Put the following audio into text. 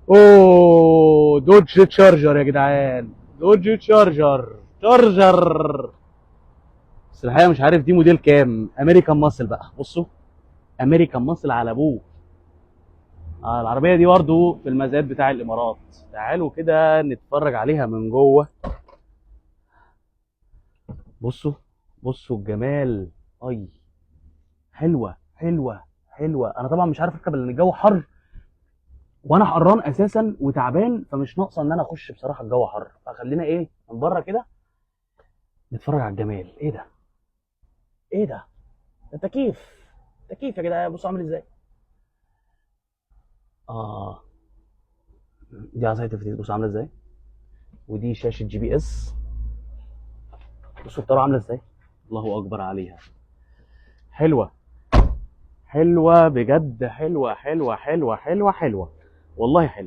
اوه دوج تشارجر يا جدعان، دوج تشارجر. بس الحقيقه مش عارف دي موديل كام. امريكان ماسل بقى، بصوا، امريكان ماسل على ابوه. العربيه دي برضه في المزاد بتاع الامارات. تعالوا كده نتفرج عليها من جوه. بصوا، بصوا الجمال. اي، حلوه. انا طبعا مش عارف اركب لان الجو حر، وانا حران اساسا وتعبان، فمش ناقصه ان انا اخش بصراحه. الجو حر، فخلينا ايه من بره كده نتفرج على الجمال. ايه ده؟ ايه ده تكييف. تكييف يا جدعان، بصوا عامل ازاي. اه، دي عصايه الفتيس، بصوا عامله ازاي. ودي شاشه جي بي اس. بصوا الطاره عامله ازاي. الله اكبر عليها. حلوه، حلوه بجد، حلوه والله حلوه.